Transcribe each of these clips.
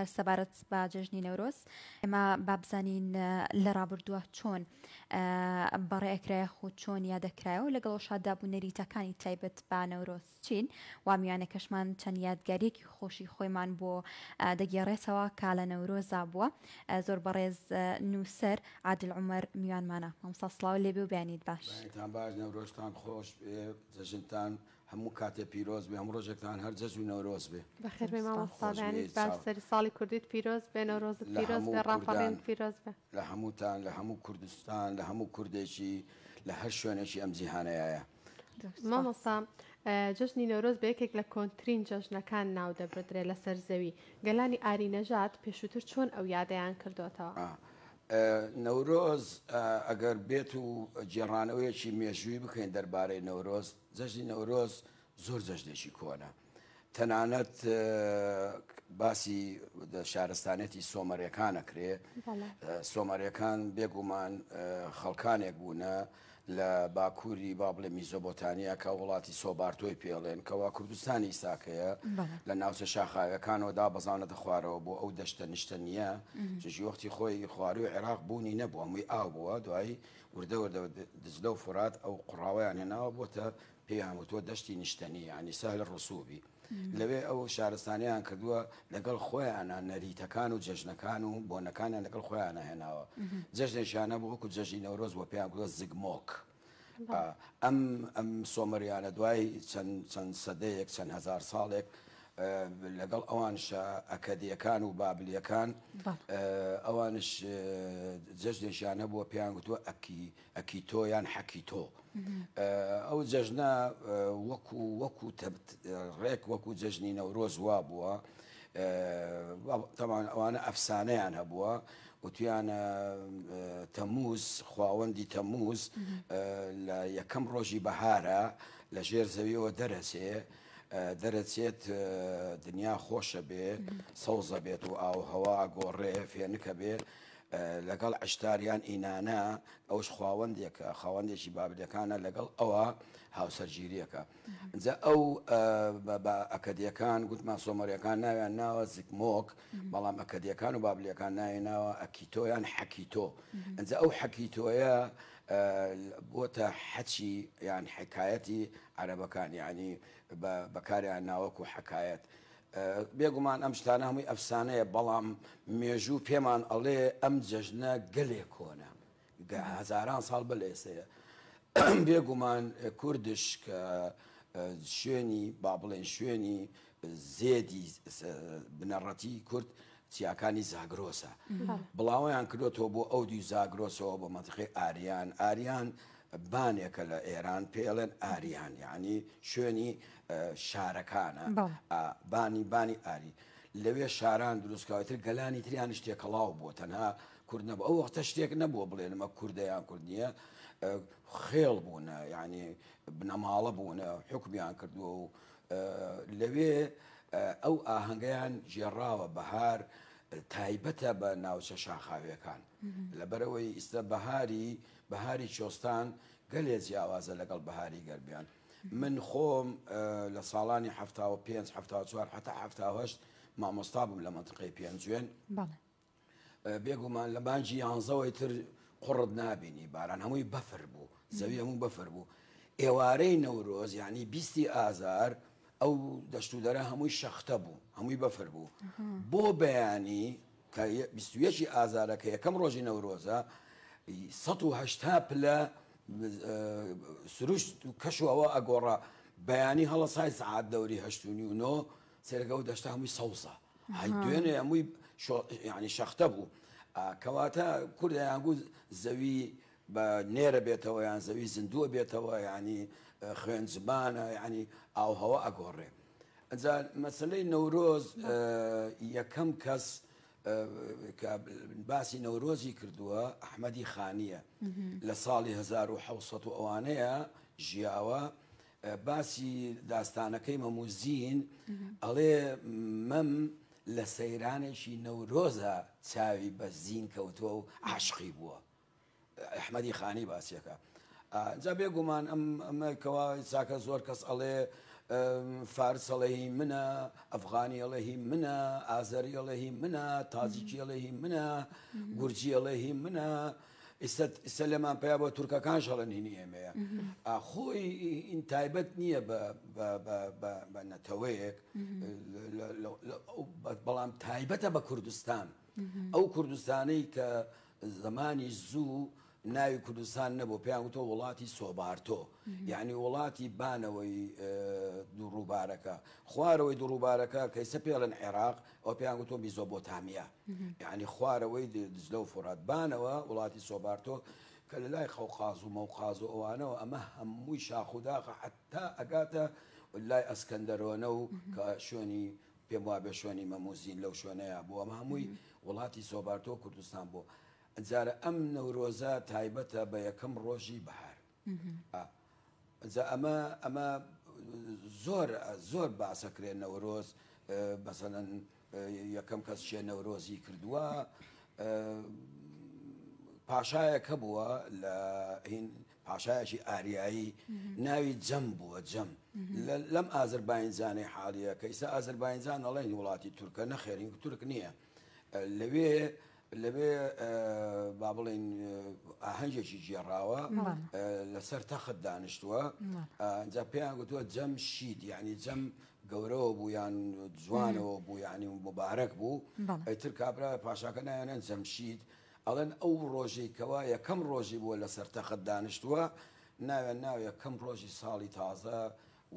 سەبارەت بە جەژنی نەورۆز ئێمە بابزانین لە ڕابردووە چۆن بەڕێکرایە خۆ چۆن یادەکرایەوە و لەگەڵ شادابوو نەریتەکانی تایبەت بە نەورۆز چین وامیانە کەشمان چەند یادگاریەکی خۆشی خۆیمان بۆ دەگێڕێتەوە کا لە نەورۆزا بووە زۆر بەڕێز نووسەر عادل عومەر میوانمانە مامۆستا سڵاو لێبێ و بیانیت باش باش نەورۆزتان خۆش بێ جەژنتان هەموو کاتێ پیرۆز بێ هەموو ڕۆژێکتان هەر جەژن و نەورۆز بێ بەخێر بێ مامۆستا بیانیت باش سەری ساڵی کوردیت پیرۆز بێ نەورۆزت پیرۆز بێ ڕاپەڕێن پیرۆز بێ لە هەمووتان لە هەموو کوردستان لە هەموو کوردێکی لە هەر شوێنێکی ئەم جیهانەیە مامۆستا جەژنی نەورۆز بە یەکێک لە کۆنترین جەژنەکان ناو دەبردرێت لە سەرزەوی گەلانی ئاری نەژاد پێشووتر چۆن ئەو یادەیان کردوتەوە نەورۆز ئەگەر بێت و جێڕانەوەیەکی مێژووی بکەین دەربارەی نەورۆز جەژنی نەورۆز زۆر جەژنێکی کۆنە تەنانەت باسی شارستانێتی سۆمەریەکانەکرێ سۆمەریەکان بێگومان خەڵکانێک بوونە لە باکووری با بڵێ میزۆبۆتانیا کە وڵاتی سۆبارتۆی پێڵێن کەوا کوردستانی ئیساکەیە لە ناوچە شاخاوەکانەوە دابەزانە دەخوارەوە بۆ ئەو دەشتە نیشتە نییە چژی وەختی خۆی خواروی عێراق بوونی نەبووە هەمووی ئاو بووە دوایی وردە دزلە و فرات ئەو قڕاوەیان هێناوە بۆتە پێی هەمووتۆ دەشتی نیشتنی ینی سەهل ڕسوبی لەوێ ئەو شارستانیان کردووە لەگەڵ خۆیانە نەریتەکان و جەژنەکان و بۆنەکانیان لەگەڵ خۆیانە هێناوە جەژنێکیانە بۆ وەکو جەژنی نەورۆز بۆ پێیان گوتووە زگمۆک ئەم سۆمەریانە دوای چەند سەدەیەک چەند هەزار ساڵێک لەگەڵ ئەوانشە ئەکەدیەکان و بابلیەکان ئەوانش جەژنێکیانە بۆ پێیان گوتووە ئەکیتۆ یان حەکیتۆ ئەو جەژنە وەکو ڕێک وەکو جەژنی نەورۆز وا بووە تەمان ئەوانە ئەفسانەیان هەبووە وتیانە تەمووز خواوەندی تەمووز لە یەکەم ڕۆژی بەهارە لە ژێر زەویەوە دەرەچێت دنیا خۆشە بێ سەوزە بێت و ئاو هەوا گۆڕێ فێنکە بێ لەگەڵ عشتاریان ئینانە ئەوش خواوەندێکە خاوەندێکی بابلەکانە لەگەڵ ئەوە هاوسەرگیریەکە جا ئەو ئەکەدیەکان گوتمان سۆمەریەکان ناویان ناوە زگمۆک بەڵام ئەکەدیەکان و بابلیەکان ناوی ناوە ئەکیتۆیان حەکیتۆ ئەنجا ئەو حەکیتۆیە بۆتە حەچی یان حکایەتی عەرەبەکان یعنی بەکاریان ناوەکو حەکایەت بێگومان ئەم شتانە هەمووی ئەفسانەیە بەڵام مێژوو پێمان ئەڵێ ئەم جەژنە گەلێک کۆنە هەزاران ساڵ بەلێسەیە بێگومان کوردش کە شوێنی با بڵێن شوێنی زێدی بنەڕەتی کورد چیاکانی زاگرۆسە بڵاویان کردوتەوە بۆ ئەو دوی زاگرۆسەوە بە مەنتیقی ئاریان بانێکە لە ئێران پێڵێن ئاریان یعنی شوێنی شارەکانە بانی ئاری لەوێ شاران دروستکەوتر گەلانی تریان شتێکەڵاو بووە تەنها کورد نەبوو ئەو وەختە شتێک نەبووە بڵێنمە کوردەیان کوردنیە خێڵ بوونە یعنی بنەماڵە بوونە حکمیان کردووە و لەوێ ئەو ئاهەنگەیان ژێڕاوە بەهار تایبەتە بە ناوچە شاخاویەکان لەبەرەوەی ئیستا بەهاری چۆستان گەلێ جیاوازە لەگەڵ بەهاری گەربیان من خۆم لە ساڵانی 75 74 حتا 78 مامۆستا بووم لە مەنتیقەی پێنجوێن بێگومان لە بانجی یانزەوەی تر قوڕت نابینی باران هەمووی بەفر بوو زەوی هەموو بەفر بوو ئێوارەی نەورۆز یعنی 20 ئازار ئەو دەشت و دەرە هەمووی شەختە بوو هەمووی بەفر بوو بۆ بەیانی کە 21 ئازارە کە یەکەم ڕۆژی نەورۆزە 180 پلە سروشت و کەش و ئەوە ئەگۆڕە بەیانی هەڵە سای سەعات دەوری 8:09 سێرگە و دەشتا هەمووی سەوزە دوێنێ هەمووی ینی شەختە بوو کەواتە کوردیان گوت زەوی بە نێرە بێتەوە یان زەوی زیندووە بێتەوە ینی خوێن زبانە ینی ئاوهەوە ئەگۆڕێ ئەجا مەسلەی نەورۆز یەکەم کەس باسی نەورۆزی کردووە ئەحمەدی خانیە لە ساڵی 1970 ئەوانەیە ژیاوە باسی داستانەکەی مەموزین ئەڵێ مەم لە سەیرانێکی نەورۆزە چاوی بە زین کەوتووە و عاشقی بووە ئەحمەدی خانی باسیەکە جا بێگومان ئەمەکەوە چاکە زۆر کەس ئەڵێ فارسەڵەهی منە، ئەفغانیەڵەهی منە، ئازەریەڵەهی منە، تازیکیەڵەهی منە، گورجیەڵەهی منە. ئێستا لەمان پیا بۆ تورکەکان شەڵەن هینی ئێمەیە. خۆی ئین تایبەت نییە بە نەتەوەیەک، بەڵام تایبەتە بە کوردستان. ئەو کوردستانەی کە زمانی زوو ناوی کوردستان نەبوو، پێیان وتۆ وڵاتی سۆبارتۆ، یعنی وڵاتی بانەوەی دووڕووبارەکە. خوارەوەی دووڕووبارەکە کەیسە پێڵەن عێراق، ئەو پێیان وتۆ میزۆپۆتامیا، یعنی خوارەوەی دجلە و فورات. بانەوە وڵاتی سۆبارتۆ کە لە لای خەوقاز و مەوقاز و ئەوانەوە ئەمە هەمووی شاخوداخە حتا ئەگاتە لای ئەسکەندەرۆنە و کە شوێنی پێم وابێ شوێنی مەموزین لەو شوێنەیە بوو. ئەمە هەمووی وڵاتی سۆبارتۆ کوردستان بوو. جارە ئەم نەورۆزە تایبەتە بە یەکەم ڕۆژی بەهار. ئەمە زۆر باسەکرێن نەورۆز، بەسەنەن یەکەم کەس شێ نەورۆزی کردووە. پاشایەکە بووە لە پاشایەکی ئاریایی، ناوی جەم بووە، جەم لەم ئازەربایجانەی حاڵیە، کە ئێستا ئازەربایجان ئەڵێن وڵاتی تورکە، نەخێرین تورک نییە. لەوێ با بڵێن ئاهەنگێکی جێڕاوە لەسەر تەخت دانیشتووە. جا پێیان گوتووە جەم شید، یعنی جەم گەورەوە بوو یان جوانەوە بوو، یعنی مبارەک بوو. ئەیتر کابرا پاشاکە نایەنێن جەمشید، ئەڵێن ئەو ڕۆژەی کەوا یەکەم ڕۆژی بووە لەسەر تەخت دانیشتووە، ناوێن ناو یەکەم ڕۆژی ساڵی تازە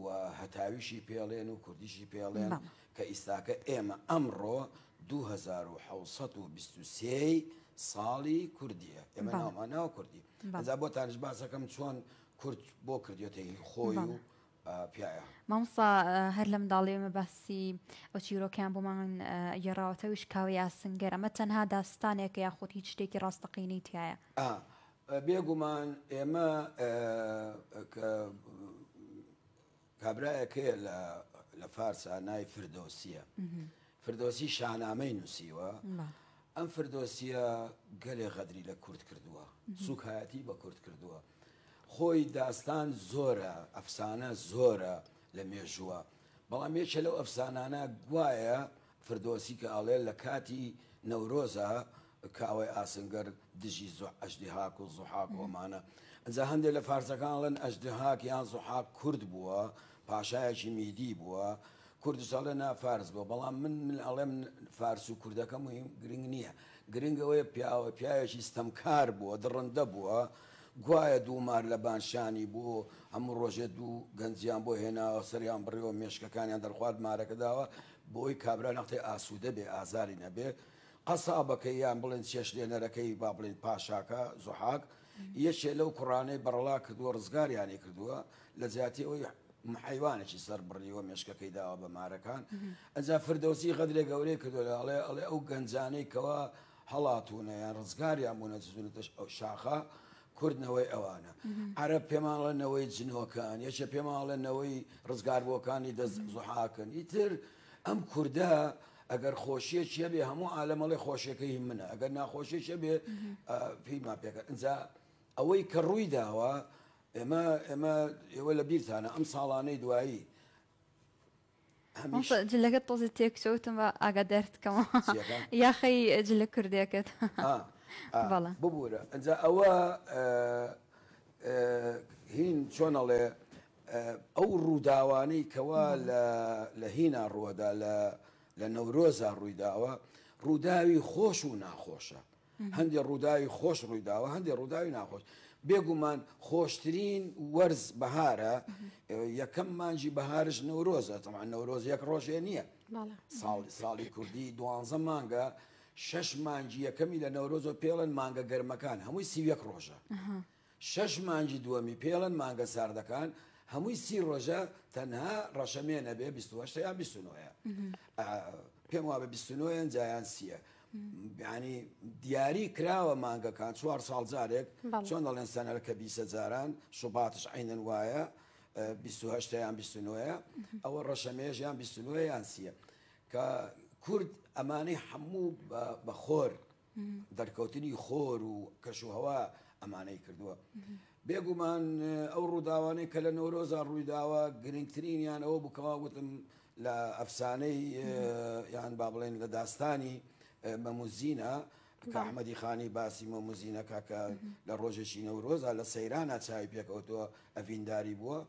و هەتاویشی پێڵێن و کوردیشی پێڵێن، کە ئیستاکە ئێمە ئەمڕۆ 2723 ساڵی کوردیە، ئێمە ناومان ناو کوردی. ئەجا بۆ تانیش باسەکەم چۆن کورد بۆ کردێتەی خۆی و پیاە. مامۆستا هەر لەم داڵێمە باسی ئەو چیرۆکیان بۆمان گێڕاوەتەویش کاوی ئاسنگەر، ئەمە تەنها داستانێکە یاخود هیچ شتێکی ڕاستەقینەی تایە؟ بێگومان ئێمە کابراایەکەیە لە فارسا نای فردۆسیە. فردۆسی شاهنامەی نووسیوە. ئەم فردۆسیە گەلێ غەدری لە کورد کردووە، سوکایەتی بە کورد کردووە. خۆی داستان زۆرە، ئەفسانە زۆرە لە مێژووە، بەڵام یەکێ لەو ئەفسانانە گوایە فردۆسی کە ئاڵێ لە کاتی نەورۆزە کاوەی ئاسنگەر دژی ئەژدیهاک و زوحاک ئۆمانە. ئەجا هەندێک لە فارسەکان ئەژدیهاک یان زوحاک کورد بووە، پاشایەکی میدی بووە، کوردستانە نافارس بووە. بەڵام من ئەڵێم فارس و کوردەکە مهم گرنگ نییە، گرنگەوەی پیاوێکی ستەمکار بووە، دڕندە بووە، گوایە دوومار لە بانشانی بوو، هەموو ڕۆژێ دوو گەنجیان بۆ هێناوە، سەریان بڕیەوە، مێشکەکانیان دەرخوارد مارەکە داوە بۆی کابرا نەختێ ئاسوودە بێ، ئازاری نەبێ. قەسابەکەی یان بڵێن چێش لێنەرەکەی با بڵێن پاشاکە زوحاک یەکێ لەو کوڕانەی بەڕڵا کردووە، ڕزگاریانی کردووە لە جیاتی ئەوەی حیوانێکی سەر بڕیوە مێشکەکەی داوە بە مارەکان. ئەجا فردۆسی غەدرێ گەورەی کردووە، ئەڵێ ئەو گەنجانەی کەوا هەڵاتونە یان ڕزگاریان بوونە جزونەتە شاخە کوردنەوەی ئەوانە. عەرەب پێماڵەنەوەی جنۆکان، یەکێ پێماڵەنەوەی ڕزگاربووەکانی دەست زوحاکن. ئیتر ئەم کووردە ئەگەر خۆشیەکیە بێ هەموو عالەمەڵی خۆشیەکەی منە، ئەگەر ناخۆشیەکە بێ پێیمان پێکە. ئەجا ئەوەی کە ڕووی داوە ئێوە لە بیرتانە ئەم ساڵانەی دوایی جلەکە تۆزی تێکچەوتم بە ئاگادارتکەمەوە یاخەی جلە کوردێکت ببوورە. ئەجا ئەوە هین چۆنەڵێ ئەو ڕووداوانەی کەوا لە هینا ڕووەدا لە نەورۆزە ڕوویداوە، ڕووداوی خۆش و ناخۆشە. هەندێک ڕووداوی خۆش ڕوویداوە، هەندێک ڕووداوی ناخۆش. بێگومان خۆشترین وەرز بەهارە، یەکەم مانجی بەهارش نەورۆزە. تەمان نەورۆز یەک ڕۆژێ نییە، ساڵی کوردی 12 مانگە، 6 مانجی یەکەمی لە نەورۆزۆ پێڵەن مانگە گەرمەکان، هەمووی 31 ڕۆژە. 6 مانجی دووەمی پێڵەن مانگە ساردەکان، هەمووی 30 ڕۆژە، تەنها ڕەشەمێنە بێ 28 یان 29. پێم وابە 29 جایان 30. ینی دیاری کراوە مانگەکان 4 ساڵ جارێک، چۆن دەڵێن سەنەرکە 20 جاران، شوباتش عینەن وایە 28 یان 29، ئەوە ڕەشەمێژ یان 29 یان 30. کە کورد ئەمانەی هەموو بە خۆر دەرکەوتنی خۆر و کەشوهەوا ئەمانەی کردووە. بێگومان ئەو ڕووداوانەی کە لە نەورۆزە ڕوویداوە گرنگترینیان ئەوە بکەوا وتم لە ئەفسانەی یان با بڵێن لە داستانی مەموزینە کە ئەحمەدی خانی باسی مەموزینەکە کە لە ڕۆژێکی نەورۆزە لە سەیرانە چاوی پێکەوتووە ئەڤینداری بووە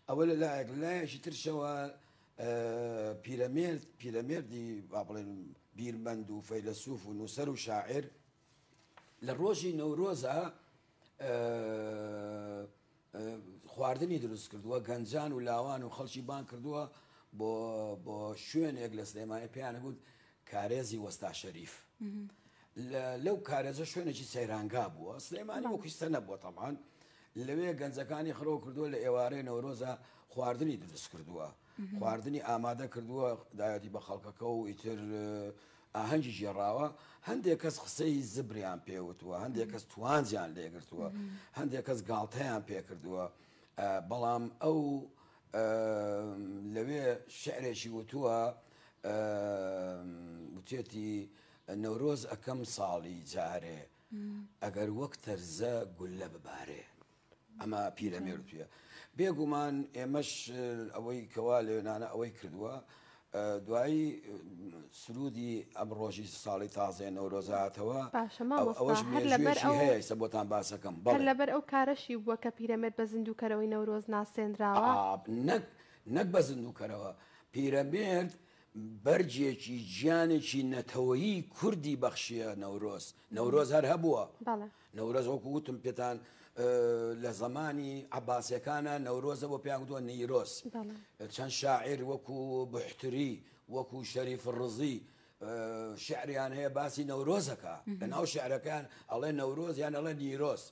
ئەوە لە لایەکی ترشەوە پیرەمێردی با بڵێن بیرمەند و فەیلسوف و نووسەر و شاعر لە ڕۆژی نەورۆزە خواردنی دروست کردووە گەنجان و لاوان و خەڵکی بان کردووە بۆ شوێنێک لە سلێمانی پێیانە گوت کارێزی وەستا شەریف لەو کارێزە شوێنێکی سەیرانگا بووە سلێمانی وەکویستە نەبووە تەمان لەوێ گەنجەکانی خڕەوە کردووە لە ئێوارەی نەورۆزە خواردنی دروست کردووە خواردنی ئامادە کردووە دایەتی بە خەڵکەکە و ئیتر ئاهەنگی ژێڕاوە هەندێک کەس قسەی زبریان پێوتووە هەندێک کەس توانجیان لێگرتووە هەندێک کەس گاڵتەیان پێکردووە بەڵام ئەو لەوێ شعرێکی وتووە وتێتی نەورۆز ئەکەم ساڵی جارێ ئەگەر وەک تەرزە گولە ببارێ ئەمە پیرەمێردویە بێگومان ئێمەش ئەوەی کەوا لێنانە ئەوەی کردووە دوایی سرودی ئەم ڕۆژی ساڵی تازای نەورۆزاتەوە ئەوەش هەیە سە بۆتان باسەکەم لەبەر ئەو کارەشی بووە کە پیرەمێرد بە زیندووکەرەوەی نەورۆز ناسێنراوە نەک بە زیندووکەرەوە پیرەمێرد بەرجێکی گیانێکی نەتەوەیی کوردی بەخشیە نەورۆز هەر هەبووە نەورۆز وەکو وتم پێتان لە زمانی عەباسیەکانە نەورۆزە بۆ پێیان گوتووە نیرۆز چەند شاعیر وەکو بوحتری وەکو شەریف ڕزی شعریان هەیە باسی نەورۆزەکە لە ناو شعرەکان ئەڵێ نەورۆز یان ئەڵێ نیرۆز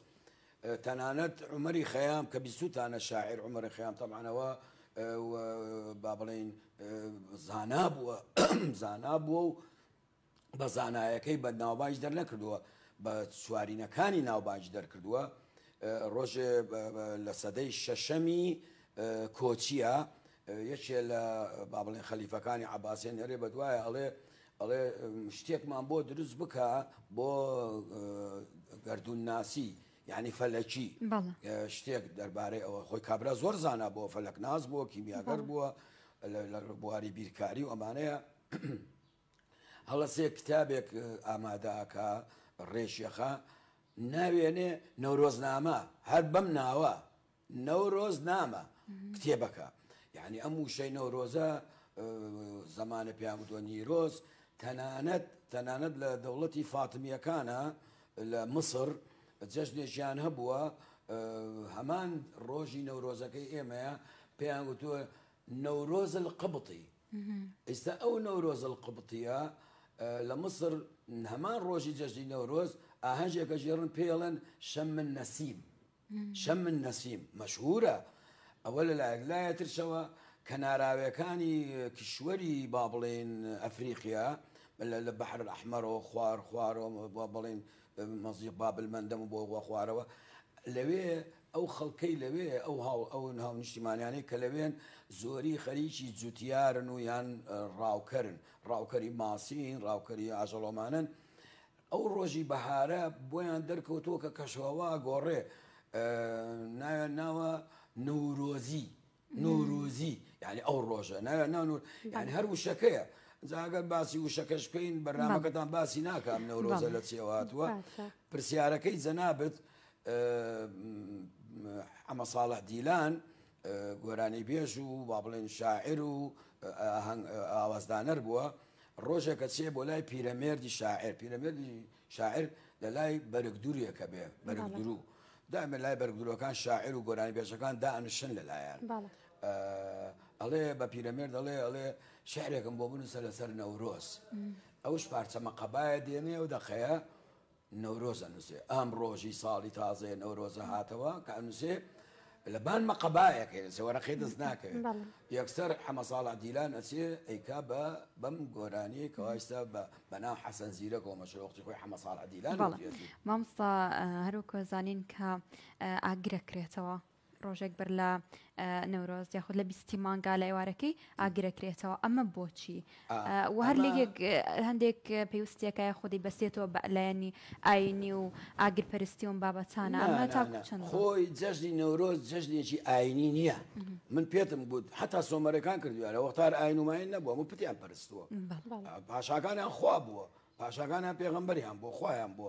تەنانەت عومەری خەیام کە بیستانە شاعیر عومەری خەیام تەمانەوە با بڵێن زانا بووە و بە زانایەکەی بە ناوبانج دەرنەکردووە بە سوارینەکانی ناوبانج دەرکردووە ڕۆژێ لە سەدەی شەشەمی کۆچیە یەکێ لە با بڵێن خەلیفەکانی عەباسیان هەرێ بە دوایە ئەڵێ شتێکمان بۆ دروست بکە بۆ گەردون ناسی یعنی فەلەکی شتێک دەربارەی ئەوە خۆی کابرا زۆر زانا بۆ فەلەک ناز بووە کیمیاگەر بووە لە بواری بیرکاری و ئەمانەیە هەڵەسێ کتابێک ئامادەکە ڕێشیەخە ناوێنێ نەورۆزنامە هەر بەم ناوە نەورۆزنامە کتێبەکە یعنی ئەم وشەی نەورۆزە زمانە پیان وتووە نیرۆز تەنانەت لە دەوڵەتی فاتمیەکانە لە مصر جەژنێکیان هەبووە هەمان ڕۆژی نەورۆزەکەی ئێمەیە پێیان وتووە نەورۆز القبطی ئێستا ئەو نەورۆز القبطیە لە مصر هەمان ڕۆژی جەژنی نەورۆز ئاهەنگێکە ژێڕن پێڵێن شەم من نەسیم مەشهورە ئەوە لەلایە ترشەوە کە ناراویەکانی کشوەری با بڵێن ئەفریقیا لە بەحر ئەحمەرەوە خوارەوە بڵێن مەزیق بابل مەندەم و بۆ خوارەوە لەوێ ئەو خەڵکەی لەوێ ئەو ناو نیشتیمانیانەی کە لەوێن زۆری خەریکی جوتیارن و یان ڕاوکەری ماسین ڕاوکەری ئاژەڵۆمانن ئەو ڕۆژی بەهارە بۆیان دەرکەوتووە کە کەشەوە گۆڕێ ناوە نوروزی یعنی ئەو ڕۆژە یعنی هەر وشەکەیە جاگەر باسی وشەکەش بکەین بەرنامەکەتان باسی ناکەم نەورۆزە لە چێواتوە پرسیارەکەی جەنابەت ئەمە ساڵح دیلان گۆرانی بێژ و با بڵێن شاعر و ئاوازدانەر بووە ڕۆژێکە چێ بۆ لای پیرەمێردی شاعر لە لای بەرگدووریەکە بێ بەرگدرو دائما لای بەرگدورەکان شاعر و گۆرانی بێژەکان دائنشن لەلایەن ئەڵێ بە پیرەمێرد ئەڵێ شعرێکم بۆ بنووسە لەسەر نەورۆز ئەوش پارچەمە قەبایە دێنێ و دەخەیە نەورۆزە نووسێ ئەم ڕۆژی ساڵی تازەیە نەورۆزە هاتەوە کە ئەنووسێ لە بان مەقەبایەکە سەوەرەخی دەست ناکەوێت یەکسەر حەمە ساڵح دیلان ئەچێ ئەیکا بەم گۆرانی کەوایستا بەناو حەسەن زیرەکەەوە مەشروقی خۆی حەمە ساڵح دیلان مامۆستا هەروکە زانین کە ئاگرەکرێتەوە ڕۆژێک بەر لە نەورۆز یاخود لە 20 مانگا لە ئێوارەکەی ئاگرەکرێتەوە ئەمە بۆچی و هەر لێک هەندێک پێویستیەکە خودی بەسێتەوە لایەنی ئاینی و ئاگرپەرستی و بابەتانە ئەمە تاکو چەند خۆی جەژنی نەورۆز جەژنێکی ئاینی نییە من پێتم گوت حتا سۆمەرەکان کردووارە وەختار ئاین وماین نەبووە من پتیان پەرستووە پاشاکانیان خوا بووە پاشاکانیان پێغەمبەریان بۆ خۆیان بۆ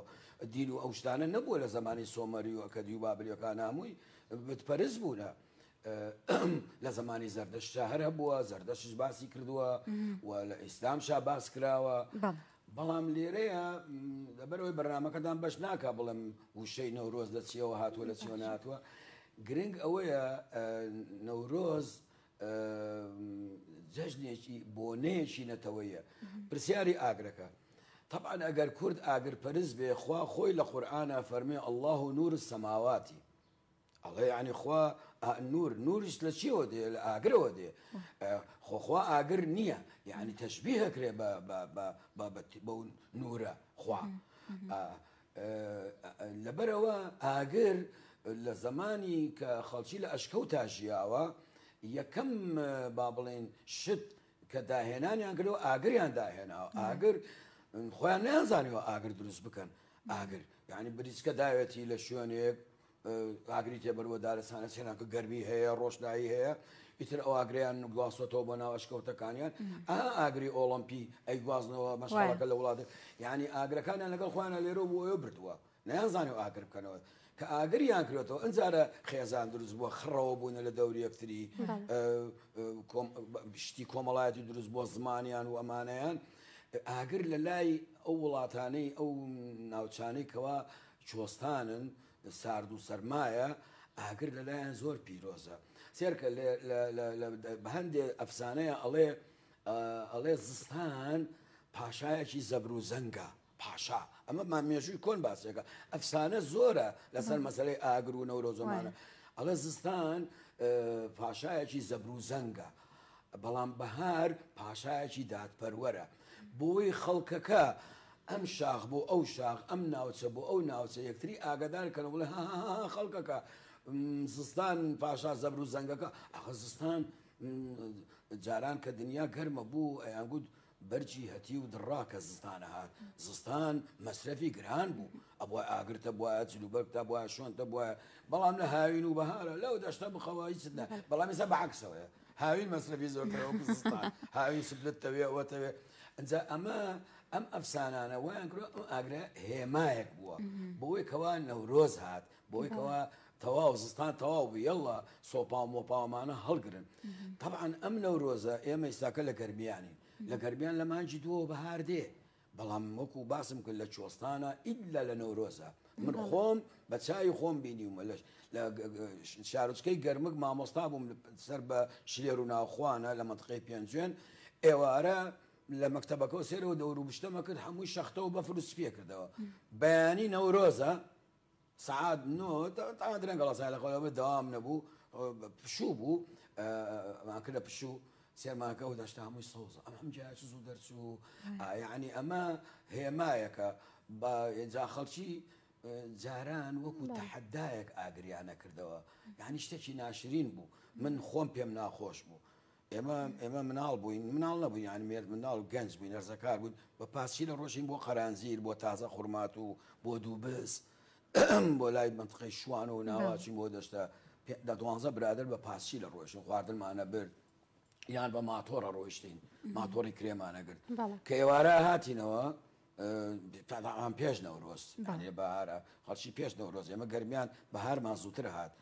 دین و ئەو شتانە نەبووە لە زمانی سۆمەری و ئەکەدی و بابلیەکان هەمووی بتپەرست بوونە لە زمانی زەردەشت هەر هەبووە زەردەشش باسی کردووە و لە ئیسلامشا باس کراوە بەڵام لێرەیە لەبەرەوەی بەرنامەکەتان بەش ناکە بڵم وشەی نەورۆز لە چیەوە هاتووە لە چیەوە نهاتووە گرنگ ئەوەیە نەورۆز جەژنێکی بۆنەیەکی نەتەوەیە پرسیاری ئاگرەکە طبعا ئەگەر کورد ئاگرپەرست بێ خوا خۆی لە قورئانە فەرمێ الله نور السماواتی ئەڵێ یعنی خوا نورش لە چیەوە دێ لە ئاگرەوە دێ خۆخوا ئاگر نییە یعنی تەشبیهەکرێ بە نورە خوا لەبەرەوە ئاگر لە زمانی کە خەڵکی لە ئەشکەوتا ژیاوە یەکەم با بڵێن شت کە داهێنانیان کردەوە ئاگریان داهێناوە ئاگر خۆیان نەیانزانیوە ئاگر دروست بکەن ئاگر یعنی بریسکە داوێتی لە شوێنێک ئاگری تێبەرەوە دارستانە سێنان کە گەرمی هەیە ڕۆشنایی هەیە ئیتر ئەو ئاگریان گواستۆتەوە بۆ ناو ئەشکەوتەکانیان ئاگری ئۆڵمپی ئەی گوازنەوە مەشغەڵەکە لە وڵاتە یعنی ئاگرەکانیان لەگەڵ خۆیانە لێرە بۆ ئەوە بردووە نەیانزانیوە ئاگر بکەنەوە کە ئاگریان کردەوە ئەنجارە خێزان دروست بووە خڕەوە بوونە لە دەوری یەکتری شتی کۆمەڵایەتی دروست بۆ زمانیان و ئەمانەیان ئاگر لە لای ئەو وڵاتانەی ئەو ناوچانەی کەوا چۆستانن سارد و سەرمایە ئاگر لەلایەن زۆر پیرۆزە سێرکە بە هەندێک ئەفسانەیە ئەڵێ زستان پاشایەکی زەبر و زەنگە پاشا ئەمە مامێژووی کۆن باسێکە ئەفسانە زۆرە لەسەر مەسەلەی ئاگر و نەورۆزۆمانە ئەڵێ زستان پاشایەکی زەبر و زەنگە بەڵام بەهار پاشایەکی دادپەروەرە بۆی خەڵکەکە ئەم شاخ بۆ ئەو شاخ ئەم ناوچە بۆ ئەو ناوچە یەکتری ئاگدار کەن بڵێ خەڵکەکە زستان پاشا زەبر و زەنگەکە ئەخە زستان جاران کە دنیا گەرمە بوو ئەیان گوت بەرجی هەتی و دڕاکە زستانە هات زستان مەسرەفی گران بوو ئەبووە ئاگرتە بواە جلوبەرتە بواە شۆنتە بواە بەڵام لە هاوین و بەهارە لەو دەشتە بخەوە هیچنا بەڵام ێستا بەعکسەوەیە هاوین مەسرەفی زۆرکەوە زستان هاوین سبلتەوێ ئەوەتەوێ ئەنجا ئەم ئەفسانانە وایان کرد ئەم ئاگرە هێمایەک بووە بۆی کەوا نەورۆز هات بۆی کەوا تەواو زستان تەواو بوو یەڵا سۆپا و مۆپاوەمانە هەڵگرن طبعا ئەم نەورۆزە ئێمە ئێستاکە لە گەرمیانین لە گەرمیان لە مانجی دووە بەهار دێ بەڵام وەکو باسم کرد لە چۆستانە ئیلا لە نەورۆزە من خۆم بە چای خۆم بینیومە لە شارچکەی گەرمک مامۆستا بووم سەر بە شلێر و ناوخواانە لە منطقەی پێنجێن ئێوارە لە مەکتەبەکە سێرەوە دەور و بشتەمە کرد هەمووی شەختە و بەفر و سپێ کردەوە بەیانی نەورۆزە سعات تا درەنگەڵ سای لە خۆیەوە دەوام نەبوو پشوو بوو ماکردە پشوو سێماکە و دەشتا هەمووی سەوزە ئەم جاچ زوو دەرچوو یعنی ئەمە هێمایەکە بە ئێجا خەڵکی جاران وەکو تەحەدایەک ئاگریانە کردەوە یعنی شتێکی ناشرین بوو من خۆم پێم ناخۆش بوو ئێمە مناڵ بووین مناڵ نەبووین یعنی مێرد مناڵ و گەنج بووین هەرزەکار بوون بە پاسی لە ڕۆژین بۆ قەرانزیر بۆ تازە خوڕمات و بۆ دووبس بۆ لای منطقەی شوان و ناواچین بۆ دەشتا 12 برادر بە پاسی لە ڕۆژین خواردنمانە برد یان بە ماتۆرە ڕۆیشتین ماتۆری کرێمانە گرت کە ئێوارە هاتینەوە ئەم پێش نەورۆز بەهارە خەڵکی پێش نەورۆز ئێمە گەرمیان بەهارمان زووتر هات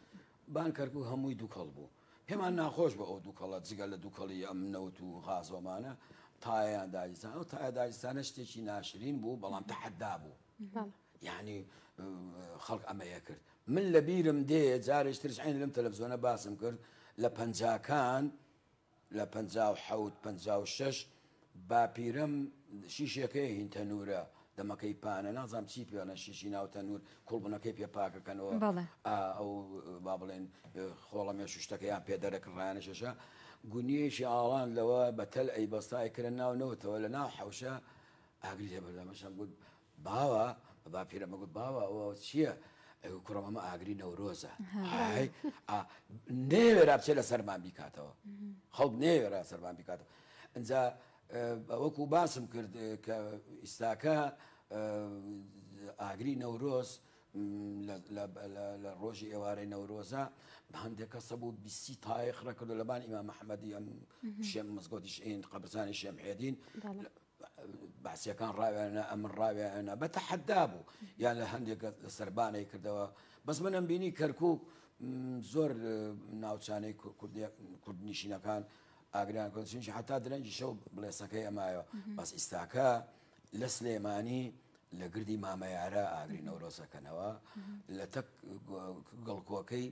بانکەرک و هەمووی دووکەڵ بوو پێمان ناخۆش بە ئەو دووکەڵە جگە لە دووکەڵی ئەم نەوت و غازۆمانە تایان داجستان ئەو تایە داجستانە شتێکی ناشرین بوو بەڵام تەحەدا بوو یعنی خەڵک ئەمەیە کرد من لە بیرم دێ جارێک ترش عین لەم تەلەڤیزۆنە باسم کرد لە پەنجاکان لە 56 باپیرم شیشەکەی هین تەنورە دەمەکەی پانە نازام چی پێوانە شیشی ناو تەنور کوڵبوونەکەی پێ پاکەکەنەوە ئەو با بڵێن خۆڵەمێ شتەکەیان پێدەرەکڕایانە شەشە گونیەشی ئاڵان لەوە بەتەل ئەی بەستای کرن ناو نەوتەوە لە ناو حەوشە ئاگری لێبەردەمەشم گوت باوە باپیرەمە گوت باوە ئەوە چییە ئەو کوڕم ئەمە ئاگری نەورۆزە نێوێرا بچێت لە سەرمان بیکاتەوە خەڵک نێوێرا سەرمان بیکاتەوە ئەنجا وەکو باسم کرد کە ئیستاکە ئاگری نەورۆز لە ڕۆژی ئێوارەی نەورۆزە بە هەندێک کەسە بوو بیستی تایخڕە کردو لەبان ئیمام محەممەدی ئەم شێم مزگەوتی شین قەبرستانی شێمحێدین باسیەکان ڕاوێنە ئەمن ڕاوێنە بە تەحەدا بوو یان لە هەندێک لە سەربانەی کردەوە بەس منم بینی کەرکووک زۆر ناوچانەی کوردنیشینەکان ئاگریان کردنیش حتا درەنجی شەو بڵێسەکەی ئەمایەوە بەس ئیستاکە لە سلێمانی لە گردی مامەیارە ئاگری نەورۆزەکەنەوە لە تەک گەڵکۆکەی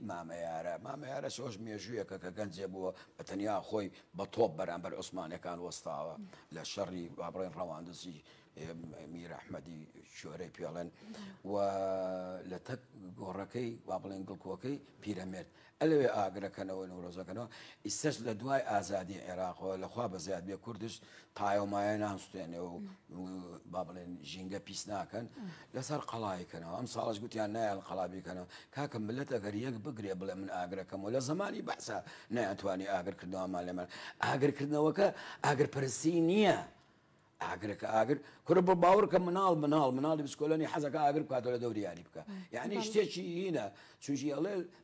مامەیارە شۆش مێژوویەکە کە گەنجێ بووە بە تەنیا خۆی بە تۆپ بەرامبەر عوسمانەکان وەستاوە لە شەڕی بابڕێن ڕەواندزی میر ئەحمەدی شۆرەی پێڵێن و لە تەک گۆڕەکەی وا بڵێن گڵکۆکەی پیرەمێرد ئەلەوێ ئاگرەکەنەوە نەورۆزەکەنەوە ئیسەش لە دوای ئازادی عێراقەوە لەخوا بە زیاد بێ کوردش تایۆمایە نانستێنێ و با بڵێن ژینگە پیس ناکەن لەسەر قەڵایکەنەوە ئەم ساڵش گوتیان نایان قەڵابیکەنەوە کاکە ملت ئەگەر یەک بگرێ بڵێ من ئاگرەکەمەوە لە زمانی بەحسا نەیانتوانی ئاگرکردنەوەمان لێمان ئاگرکردنەوەکە ئاگرپەرستی نییە ئاگرەکە ئاگر کورە بە باوەڕکە مناڵی بسکۆلەنی حەزەکە ئاگر بکاتەوە لە دەوریانی بکە یعنی شتێکی هینە چونکی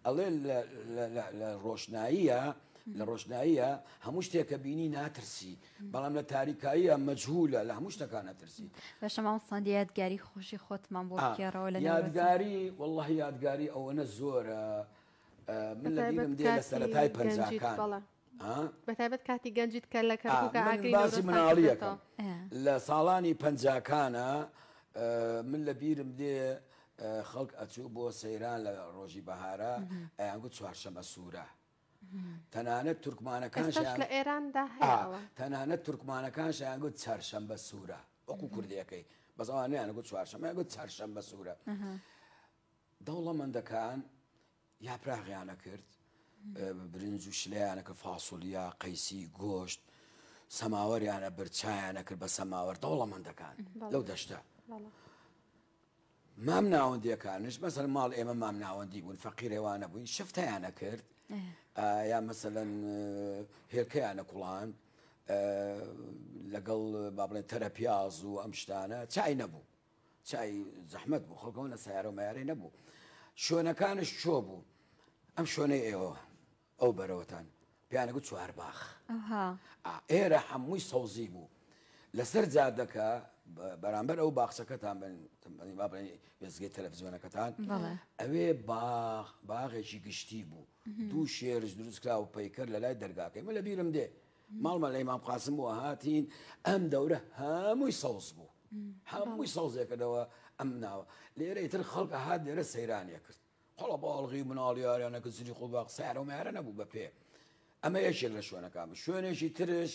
ئەڵێ لە ڕۆشناییە هەموو شتێکە بینی ناترسی بەڵام لە تاریکاییە مەجهولە لە هەموو شتەکان نەترسی بەشە مامۆستا یادگاری خۆشی خۆتمان بۆ بکێڕەوە لە یادگاری والله یادگاری ئەوەنە زۆرە من لە بیرم دێ لە سەرەتای پەنجاکان بەتایبەت کاتی گەنجیت کە لە کەرکووکە ئاگری باسی مناڵیەکەم لە ساڵانی پەنجاکانە من لە بیرم دێ خەڵک ئەچوو بۆ سەیران لە ڕۆژی بەهارە ئەیانگوت چوارشەمە سوورە تەنانەت تورکمانەکانشیان لە ئێراندا هەیە تەنانەت تورکمانەکان شیانگوت چارشەمبە سوورە وەکو کوردیەکەی بەس ئەوانەیان گوت چوارشەمە یانگوت چارشەمبە سوورە دەوڵەمەندەکان یاپراغیانە کرد برنج و شلەیانە کرد فاسوولیا قەیسی گۆشت سەماوەریانە برچایانە کرد بە سەماوەر دەوڵەمەندەکان لەو دەشتە مام ناوەندیەکانش مەسەر ماڵ ئێمە مام ناوەندی بوون فەقیرێوانە بووین شفتەیانە کرد یا مەسەلەن هێرکەیانە کوڵان لەگەڵ با بڵێن تەرە پیاز و ئەم شتانە چای نەبوو چای زەحمەت بوو خەڵکەوە لە سیارە و مەیارەی نەبوو شوێنەکانش چۆ بوو ئەم شوێنەی ئێوە ئەو بەرەوەتان پیانەگوت چوارباخ ئێرە هەمووی سەوزی بوو لەسەر جادەکە بەرامبەر ئەو باخچەکەتان وێزگەی تەلەڤیزیۆنەکەتان ئەوێ باغێکی گشتی بوو دوو شێرش دروست کرا و پەیکەر لە لای دەرگاکەی من لە بیرم دێ ماڵمە لە ئیمام قاسم بووە هاتین ئەم دەورە هەمووی سەوز بوو هەمووی سەوزێکەکەوە ئەم ناوە لێرە ئیتر خەڵک هات لێرە سەیرانیە کرد خەڵە باڵغی مناڵیاریانە کە زری خوڵباق سیارە و مایارە نەبوو بە پێ ئەمە یەکێک لە شوێنەکان شوێنێکی ترش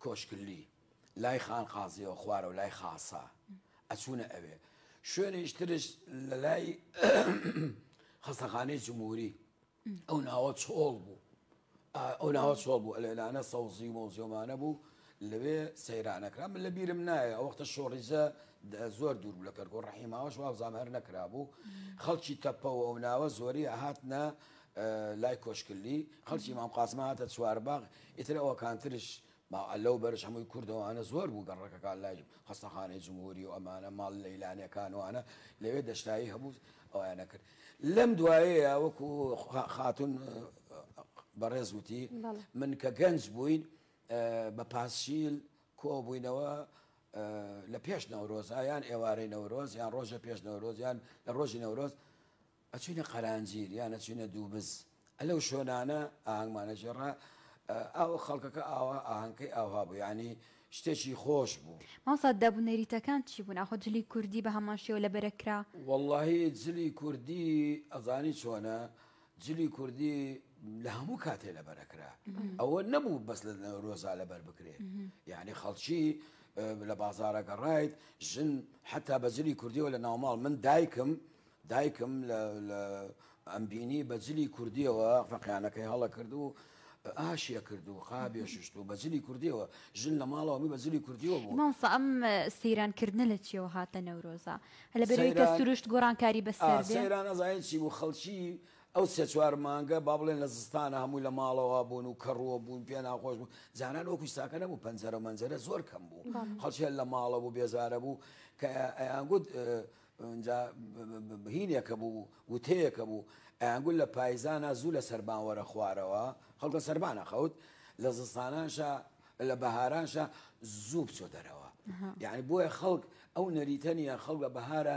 کۆشکلی لای خان قازیەوە خوارە و لای خاسا ئەچوونە ئەوێ شوێنێش ترش لە لای خەستەخانەی جمهوری ئەو ناوە چۆڵ بوو ئەو ناوە چۆڵ بوو لەلانە سەوزی و مۆزیۆمانە بوو لەوێ سەیرانەکرا من لە بیرم نایە ئەو وەختە شۆڕیزە زۆر دوور بوو لە کەرگۆ ڕەحیماوەش وابزانام هەر نەکرا بوو خەڵکی تەپەوە ئەو ناوە زۆری هاتنە لای کۆشکلی خەڵکی ئیمام قاسم هاتە چوارباغ ئیتر ئەوەکانترش لەو بەرش هەمووی کوردەوانە زۆر بوو گەڕەکەکان لای خەستەخانەی جمهوری و ئەمانە ماڵ لەیلانەکانوانە لەوێ دەشتایی هەبوو ئەویانە کرد لەم دوایەیە وەکو خاتون بەڕێز وتی من کە گەنج بووین بە پاسشیل کۆ بووینەوە لە پێش نەورۆز یان ئێوارەی نەورۆز یان ڕۆژە پێش نەورۆز یان لە ڕۆژی نەورۆز ئەچوینە قەرانجیر یان ئەچوینە دووبز ئەلەو شۆنانە ئاهەنگمانە ژێڕا ئەو خەڵکەکە ئاوا ئاهەنگکەی ئاوا بوو ینی شتێکی خۆش بوو مامۆستا دابوونەریتەکان چی بوون ئاخۆ جلی کوردی بە هەمان شێوە لەبەرەکرا وەڵڵاهی جلی کوردی ئەزانی چۆنە جلی کوردی لە هەموو کاتێ لەبەرەکرا ئەوە نەبوو بەس لە نەورۆزا لەبەر بکرێ یعنی خەڵکی لە بازارەکە ڕایت ژن حتا بە جلی کوردیەوە لە ناوماڵ من دایکم لە ئەمبینی بە جلی کوردیەوە فەقیانەکەی هەڵە کرد و ئاشیە کرد و قابێ ششت و بەجلی کوردیەوە ژن لە ماڵەوەمی بەجلی کوردیەوە بوو مامۆستا ئەم سەیرانکردنە لە چیەوە هاتە نەورۆزە لە بەرەوەی کە سروشت گۆڕانکاری بەسەر بێ سەیران ئەزای چی بوو خەڵکی ئەو سێ چوار مانگە با بڵێن لە زستانە هەمووی لە ماڵەوە بوون و کەڕووە بوون پێ ناخۆش بوو جانان وەکو ساکە نەبوو پەنجەرە و مەنجەرە زۆر کەم بوو خەڵکی لە ماڵە بوو بێزارە بوو کە ئەیانگوت هینێکە بوو وتەیەکە بوو ئەیانگوت لە پایزانە زوو لە سەربان وەرە خوارەوە خەڵکە سەربانە خەوت لە زستانانشە لە بەهارانشە زوو بچۆ دەرەوە یعنی بۆیە خەڵک ئەو نەریتەنیە خەڵک بە بەهارە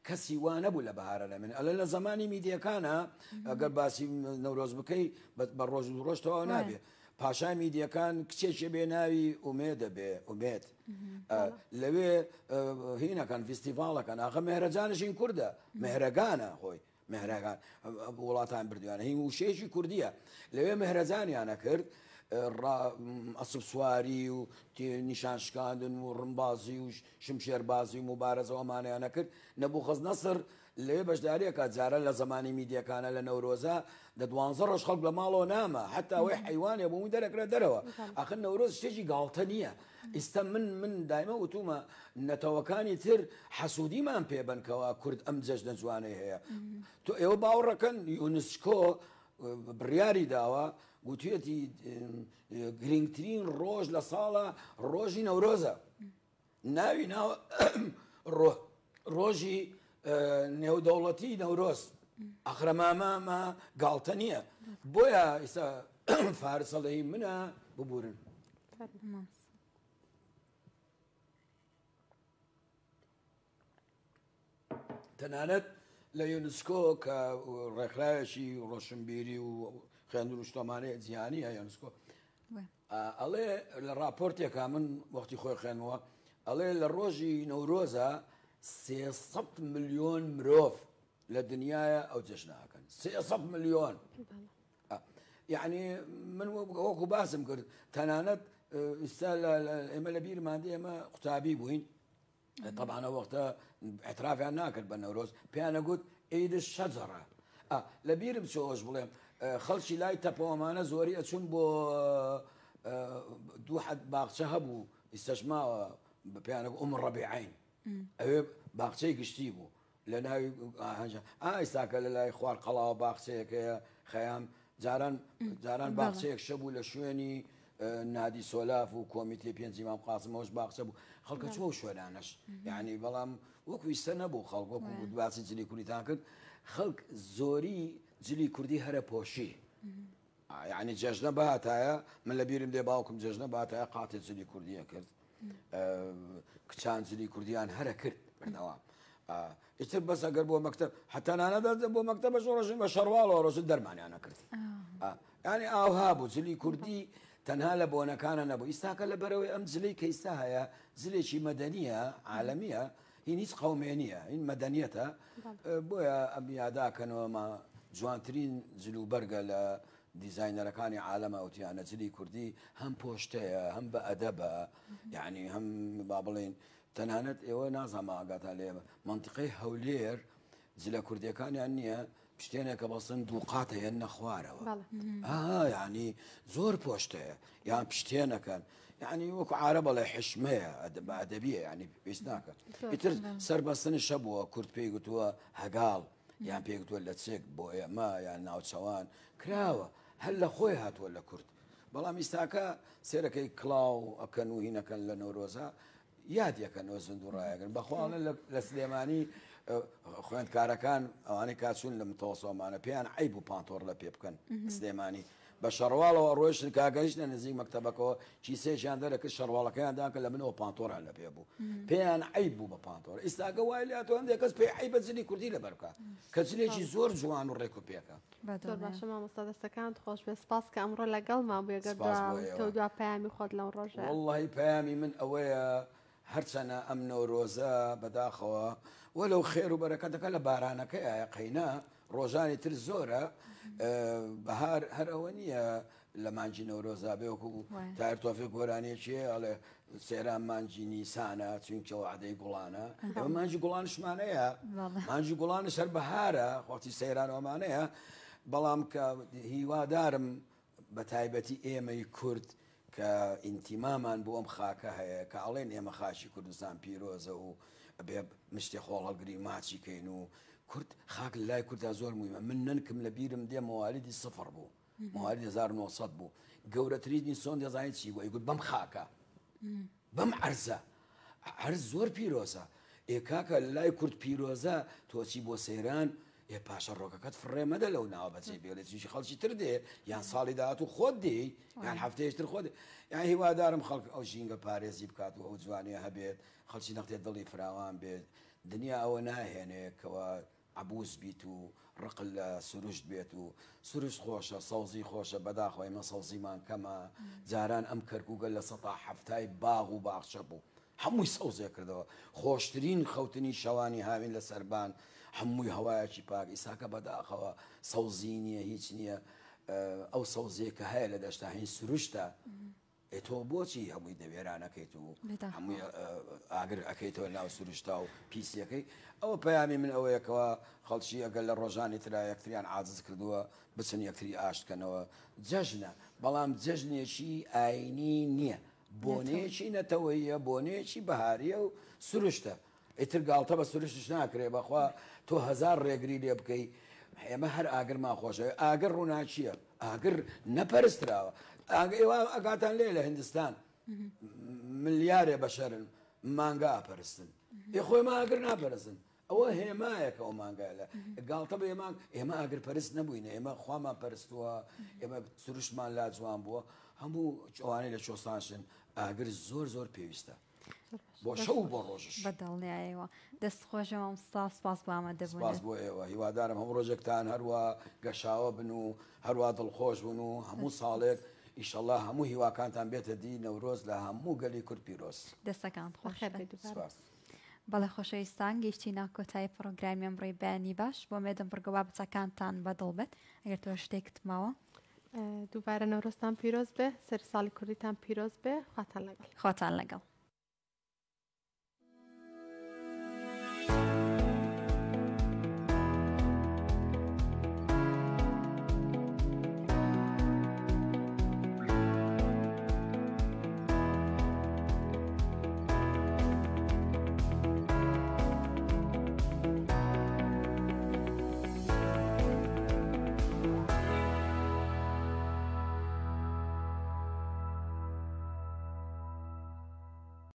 کەسی وا نەبوو لە بەهارە لە من ئەلە لە زمانی میدیەکانە ئەگەر باسی نەورۆز بکەی بە ڕۆژ و ڕۆژتەوە نابێ پاشای میدیەکان کچێکی بێ ناوی ئومێدە بێ ئومێت لەوێ هینەکان فیستیڤاڵەکەن ئاخە مێرەجانشین کووردە مێرەگانە خۆی مێرەگان وڵاتان بردویانە هین وشەیەکی کوردیە لەوێ مێرەجانیانە کرد ئەسب سواری و نیشانشکاندن و ڕمبازی و شمشێربازی و مبارەزەوەمانیانە کرد نەبوخەز نەسر لێ بەشداریەکە جارە لە زمانی میدیەکانە لە نەورۆزە دە 12 ڕۆژ خەڵک لە ماڵەوە نامە حتا ئەوەی حیوانێ بوومی دەرەکرێت دەرەوە ئاخر نەورۆز شتێکی گاڵتە نییە ئیستا من دایمە وتومە نەتەوەکانی تر حەسوودیمان پێبنکەوە کورد ئەم جەژنە جوانەی هەیە تۆ ئێوە باوەڕەکەن یونسکۆ بڕیاری داوە گوتوێتی گرنگترین ڕۆژ لە ساڵە ڕۆژی نەورۆزە ناوی ناوە ڕۆژی نێودەوڵەتی نەورۆز ئەخرەمامامە گاڵتە نییە بۆیە ئێستا فارسەڵەی منە ببورن تەنانەت لە یونسکۆ کە ڕێکخراوێکی ڕۆشنبیری و خوێندن و شتۆمانەیە جیهانیە یونسکۆ ئەڵێ لە راپۆرتێکە من وەختی خۆی خوێنەوە ئەڵێ لە ڕۆژی نەورۆزە 300 ملیۆن مرۆڤ لە دنیاە ئەو جەژناکەن 300 ملیۆن یعنی من وەکو باسم کرد تەنانەت ئێستا ئێمە لە بیرماندی ئێمە قوتابی بووین طبعا وەختە اعترافیان ناکرد بە نەورۆز پێیانە گوت عید الشەجەرە لە بیرم چۆش بڵێم خەڵکی لای تەپەوەمانە زۆری ئەچون بۆ دوو حەد باخچە هەبوو ئیسەژماوە پێیانە ئوم ڕەبیعین ئەوێ باخچەی گشتی بوو لە ناوی ئێستاکە لە لای خوار قەڵاوە باخچەیەکەیە خەیام جاران باخچەیەک شەبوو لە شوێنی نادی سۆلاف و کۆمیتێ پێنج ئیمام قاسمەوەش باخچە بوو خەڵکە چوە شوێنانەش یعنی بەڵام وەکو ویستە نەبوو خەڵک وەکو باسی جلی کوردیتان کرد خەڵک زۆری جلی کوردی هەرە پۆشی یعنی جەژنە بەهاتایە من لە بیرم دێ باوکم جەژنە بەهاتایە قاتێ جلی کوردیە کرد کچان جلی کوردیان هەرە کرد بەردەوام ئیتر بەس ئەگەر بۆ مەکتەب حتانانە بۆ مەکتەبە ڕۆژن بە شەڕواڵەوە ڕۆژن دەرمانیانە کرد ینی ئاوها بوو جلی کوردی تەنها لە بۆنەکانە نەبوو ئیستاکە لە بەرەوەی ئەم جلەی کە ئیستا هەیە زلێکی مەدەنیە عالەمیە هین هیچ قەومێنیە این مەدەنیەتە بۆیە ئەم یاداکەنەوەمە جوانترین جلوبەرگە لە دیزاینەرەکانی عالەمە ئەوتیانە جلی کوردی هەم پۆشتەیە هەم بە ئەدەبە یعنی هەم با بڵێن تەنانەت ئێوە نازانمە ئاگاتان لێ منتیقەی هەولێر جلە کوردیەکانیان نییە پشتێنێکە بەسن دووقات هەیە نەخوارەوە یعنی زۆر پۆشتەیە یان پشتێنەکەن یعنی وەکو عارە بەڵێ حشمەیە ئەدەبیە ینی پێویست ناکە ئیتر سەربەستنی شەبووە کورد پێی گوتووە هەگاڵ یان پێی گوتووە لە چێک بۆ ئێمە یان ناوچەوان کراوە هەر لە خۆی هاتووە لە کورد بەڵام ئیستاکە سێرەکەی کڵاو ئەکەن و هینەکەن لە نەورۆزە یادیەکەنەوە زیندوڕایەکەن بەخواڵە لە سلێمانی خوێندکارەکان ئەوانەی کاچوون لە متەوەسۆمانە پێیان عیب و پانتۆڕ لە پێ بکەن سلێمانی بە شەڕواڵەوە ڕۆیشتن کاگەیشتە نزیک مەکتەبەکەەوە چیسێکیان دەرەکرد شەڕواڵەکەیانداکە لە منەوە پانتۆڕیان لە پێ بوو پێیان عیب بوو بە پانتۆڕ ئیستاکە وای لاتۆ هەندێک کەس پێی عیب بە جلی کوردی لەبەر بکە کە جلێکی زۆر جوان و ڕێک و پێکە زۆر باشە مامۆستا دەستەکان خۆش بێ سپاس کە ئەمڕۆ لەگەڵمان بووە گەر دوا پەیامی خۆت لەو ڕۆژە وەڵڵاهی پەیامی من ئەوەیە هەرچەنە ئەم نەورۆزە بەداخەوە وەلەو خێر و بەرەکەتەکە لە بارانەکەی قەینا ڕۆژانی تر زۆرە بەهار هەر ئەوە نییە لە مانجی نەورۆزا بێوەکو تایر تۆفێک گۆرانێکیە ئەڵێ سێران مانجی نیسانە چونکەوە عادەی گوڵانە ئەمە مانجی گوڵانشمانەیە مانجی گوڵانش هەر بەهارە خۆتی سەیرانەوەمانەیە بەڵام کە هیوادارم بە تایبەتی ئێمەی کورد کە ئینتیمامان بۆ ئەم خاکە هەیە کە ئەڵێن ئێمە خاچی کوردستان پیرۆزە و بێ مشتی خۆڵ هەڵگری ماچی کەین و کورد خاک لای کووردا زۆر مویمە من ننکم لە بیرم دێ موالیدی سفر بوو موالی 1900 بوو گەورەترینی سۆن دەزانیت چی بوو ئەیگوت بەم خاکە بەم عەرزە عەرز زۆر پیرۆزە ئێکاکە لای کورد پیرۆزە تۆچی بۆ سەیران یە پاشە ڕۆکەکەت فڕێمەدە لەو ناوە بەچێ بێڵێتیشی خەڵکی تر دێ یان ساڵی داهات و خۆت دێ یان هەفتەیەشتر خۆت یان هیوادارم خەڵک ئەو ژینگە پارێزی بکات و ئەو جوانیە هەبێت خەڵکی نەختێت دڵی فراوان بێت دنیا ئەوە ناهێنێکەوە عبوس بیت و ڕقل لە سروشت بێت و سروشت خۆشە سەوزی خۆشە بەداخۆی مە سەوزیمان کەمە جاران ئەم کەرکووگە لە 170 باغ و باخچە بوو هەمووی سەوزێ کردەوە خۆشترین خەوتنی شەوانی هاوین لە سەربان هەمووی هەوایەکی پاک ئیساکە بەداخەوە سەوزی نییە هیچ نییە ئەو سەوزێکە هەیە لە دەشتا هین سروشتە تۆ بۆچی هەمووی دەوێرانەکەیت و هەمووی ئاگر ئەەکەیتەوە ناو سروشتا و پیسیەکەی ئەوە پەیامی من ئەوەیەکەوە خەڵکی ئەگەر لە ڕۆژانی ترا یەکتریان عاجز کردووە بچن یەکتری ئاشتکەنەوە جەژنە بەڵام جەژنێکی ئاینی نییە بۆنەیەکی نەتەوەیە بۆنەیەکی بەهاریە و سروشتە ئیتر گاڵتە بە سروشتش ناکرێ بەخوا تۆ 1000 ڕێگری لێ بکەی ئێمە هەر ئاگرمان خۆشە ئاگر ڕووناچیە ئاگر نەپەرستراوە ئێوە ئەگاتان لێ لە هندستان ملیارێ بەشەرن مانگا ئاپەرستن خۆی ماگر ناپەرستن ئەوە هێمایەکە ئەو مانگای لە گاڵتە بە ئێمە ئاگر پەرست نەبووینە ئێمە خوامان پەرستووە ئێمە سروشتمان لا جوان بووە هەموو جوانەی لە چۆستانشن ئاگر زۆر زۆر پێویستە بۆ شەو بۆ ڕۆژش بەدڵنیایەوە دەست خۆشەوە سپاس بۆ ئامادەبوون سپاس بۆ ئێوە هیوادارم هەموو ڕۆژێکتان هەروە گەشاوە بن و هەروە دڵخۆش بوون و هەموو ساڵێک ئیشەڵڵا هەموو هیواکانتان بێتە دی نەورۆز لە هەموو گەلی کورد پیرۆز دەستەکان خۆش سپاس بەڵێ خۆشەویستان گەیشتی ناکۆتایی پرۆگرامی ئەمڕۆی بەیانی باش بۆ مێدەم بڕگەوا بچەکانتان بەدڵ بێت ئەگەر تۆ شتێکت ماوە دووبارە نەورۆزتان پیرۆز بێ سەر ساڵی کوردیتان پیرۆز بێ خواتان لەگەڵ خواتان لەگەڵ